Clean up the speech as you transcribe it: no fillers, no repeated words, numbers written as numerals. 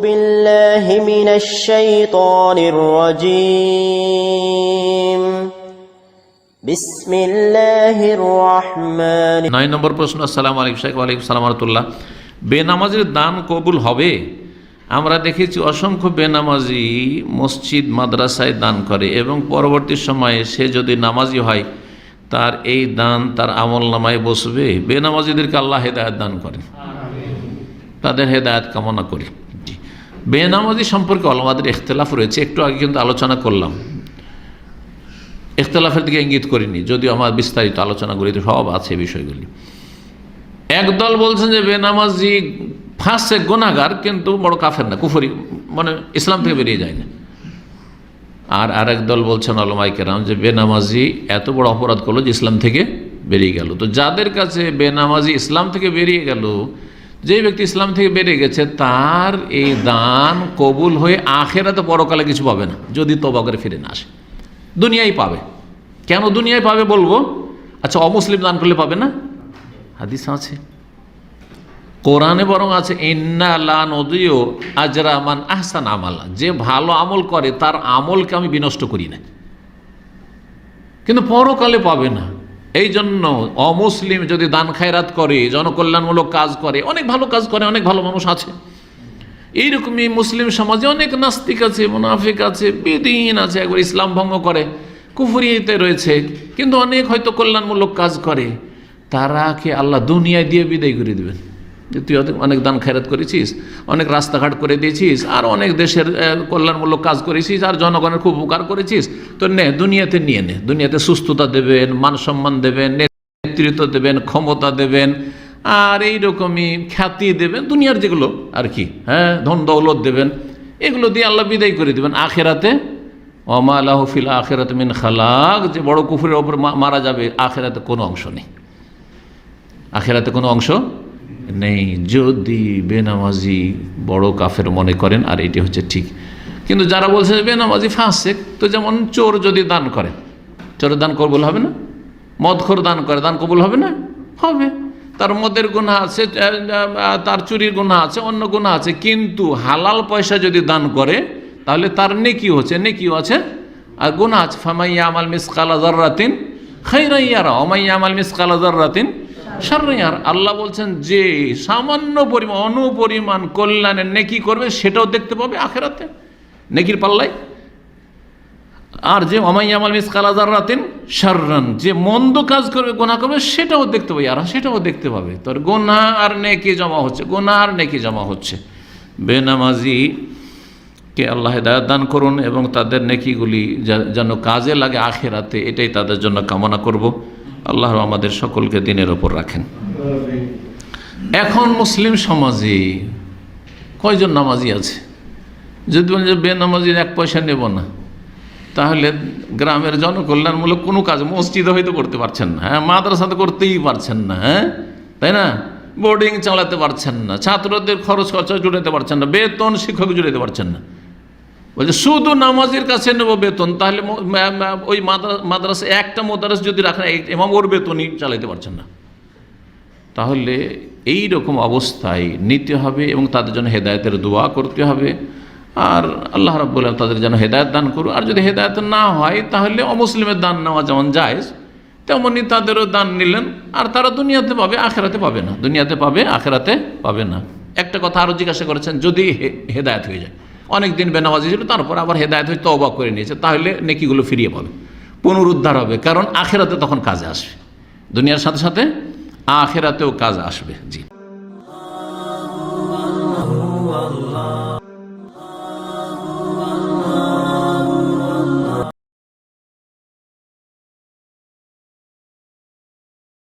بالله من الشيطان الرجيم بسم الله الرحمن 9 নম্বর প্রশ্ন। আসসালামু আলাইকুম শেখ। ওয়ালাইকুম সালাম রাহমাতুল্লাহ। বেনামাজির দান কবুল হবে? আমরা দেখেছি অসংখ্য বেনামাজি মসজিদ মাদ্রাসায় দান করে এবং পরবর্তী সময়ে সে যদি নামাজি হয় তার এই দান তার আমল নামায় বসবে। বেনামাজিদেরকে আল্লাহ হেদায়েত দান করেন, তাদের হেদায়েত কামনা করি। বেনামাজি সম্পর্কে ওলামাদের ইখতিলাফ রয়েছে, একটু আগে কিন্তু আলোচনা করলাম, ইখতিলাফের দিকে ইঙ্গিত করিনি, যদিও আমার বিস্তারিত আলোচনাগুলিতে সব আছে বিষয়গুলি। একদল বলছেন যে বেনামাজি ফাঁসে গুনাহগার, কিন্তু বড় কাফের না, কুফরি, মানে ইসলাম থেকে বেরিয়ে যায় না। আর আরেক দল বলছেন উলামায়ে কেরাম যে বেনামাজি এত বড় অপরাধ করলো যে ইসলাম থেকে বেরিয়ে গেল। তো যাদের কাছে বেনামাজি ইসলাম থেকে বেরিয়ে গেল, যে ব্যক্তি ইসলাম থেকে বেরিয়ে গেছে, তার এই দান কবুল হয়ে আখেরাতে পরকালে কিছু পাবে না যদি তওবা করে ফিরে না আসে। দুনিয়ায় পাবে। কেন দুনিয়ায় পাবে বলবো। আচ্ছা, অমুসলিম দান করলে পাবে না? হাদিস আছে, কোরআনে বরং আছে, ইন্না লা নুদিউ আজরা মান আহসান আমালা, যে ভালো আমল করে তার আমলকে আমি বিনষ্ট করি না, কিন্তু পরকালে পাবে না। এই জন্য অমুসলিম যদি দান খায়রাত করে, জনকল্যাণমূলক কাজ করে, অনেক ভালো কাজ করে, অনেক ভালো মানুষ আছে, এইরকমই মুসলিম সমাজে অনেক নাস্তিক আছে, মুনাফিক আছে, বেদিন আছে, একবার ইসলাম ভঙ্গ করে, কুফরিতে রয়েছে, কিন্তু অনেক হয়তো কল্যাণমূলক কাজ করে। তারাকে আল্লাহ দুনিয়ায় দিয়ে বিদায় করে দেবেন যে তুই অনেক দান খায়রাত করেছিস, অনেক রাস্তাঘাট করে দিয়েছিস, আর অনেক দেশের কল্যাণমূলক কাজ করেছিস, আর জনগণের খুব উপকার করেছিস, তো নে দুনিয়াতে নিয়ে নে। দুনিয়াতে সুস্থতা দেবেন, মান সম্মান দেবেন, নেতৃত্ব দেবেন, ক্ষমতা দেবেন, আর এইরকমই খ্যাতি দেবেন, দুনিয়ার যেগুলো আর কি, ধন দৌলত দেবেন, এগুলো দিয়ে আল্লাহ বিদায় করে দেবেন। আখেরাতে ওমা লাহু ফিল আখিরাতি মিন খালাক, যে বড় কুফরের ওপর মারা যাবে, আখেরাতে কোনো অংশ নেই, আখেরাতে কোনো অংশ নেই, যদি বেনামাজি বড় কাফের মনে করেন। আর এটি হচ্ছে ঠিক। কিন্তু যারা বলছে বেনামাজি ফাসেক, তো যেমন চোর যদি দান করে, চোরের দান কবুল হবে না? মদখোর দান করে, দান কবুল হবে না? হবে। তার মদের গুনাহ আছে, তার চুরির গুনাহ আছে, অন্য গুনাহ আছে, কিন্তু হালাল পয়সা যদি দান করে তাহলে তার নেকিও হচ্ছে, নেকিও আছে, আর গুনাহ আছে। ফামাইয়া আমাল মিসকালা যাররাতিন খাইরান ইয়ারা ওয়া মাইয়া আমাল মিসকালা যাররাতিন শাররান ইয়ারা। আল্লাহ বলছেন যে সামান্য পরিমাণ, অনুপরিমাণ কল্যাণের নেকি করবে সেটাও দেখতে পাবে আখেরাতে নেকির পাল্লায়। আর যে ওয়া মাইয়া আমাল মিসকালা যাররাতিন শাররান, যে মন্দ কাজ করবে, গুনাহ করবে, সেটাও দেখতে পাবে, আর সেটাও দেখতে পাবে। তোর গুনাহ আর নেকি জমা হচ্ছে, গুনাহ আর নেকি জমা হচ্ছে। বেনামাজি কে আল্লাহ হেদায়েত দান করুন এবং তাদের নেকিগুলি যেন কাজে লাগে আখিরাতে, এটাই তাদের জন্য কামনা করব। আল্লাহ আমাদের সকলকে দিনের ওপর রাখেন। এখন মুসলিম সমাজে কয়জন নামাজি আছে? যদি বলেন যে বেনামাজির এক পয়সা নেব না, তাহলে গ্রামের জনকল্যাণমূলক কোনো কাজ মসজিদে হয়তো করতে পারছেন না, মাদ্রাসাতে করতেই পারছেন না, তাই না? বোর্ডিং চালাতে পারছেন না, ছাত্রদের খরচ খরচা জুড়াতে পারছেন না, বেতন শিক্ষক জুড়াতে পারছেন না, বলছে শুধু নামাজের কাছে নেব বেতন। তাহলে ওই মাদ্রাসা, একটা মাদ্রাস যদি রাখেন ইমাম, ওর বেতনই চালাতে পারছেন না। তাহলে এই রকম অবস্থায় নিতে হবে এবং তাদের জন্য হেদায়েতের দোয়া করতে হবে। আর আল্লাহ রাব্বুল আলামিন তাদের যেন হেদায়েত দান করুন। আর যদি হেদায়েত না হয় তাহলে অমুসলিমের দান নেওয়া যেমন জায়েজ, তেমনই তাদেরও দান নিলেন, আর তারা দুনিয়াতে পাবে, আখেরাতে পাবে না। দুনিয়াতে পাবে, আখেরাতে পাবে না। একটা কথা আরও জিজ্ঞাসা করেছেন, যদি হেদায়েত হয়ে যায়, অনেক দিন বেনামাজি ছিল, তারপর আবার হেদায়েত হয়ে তওবা করে নিয়েছে, তাহলে নেকিগুলো ফিরিয়ে পাবে, পুনরুদ্ধার হবে, কারণ আখেরাতে তখন কাজে আসবে। দুনিয়ার সাথে সাথে আখেরাতেও কাজ আসবে। জি।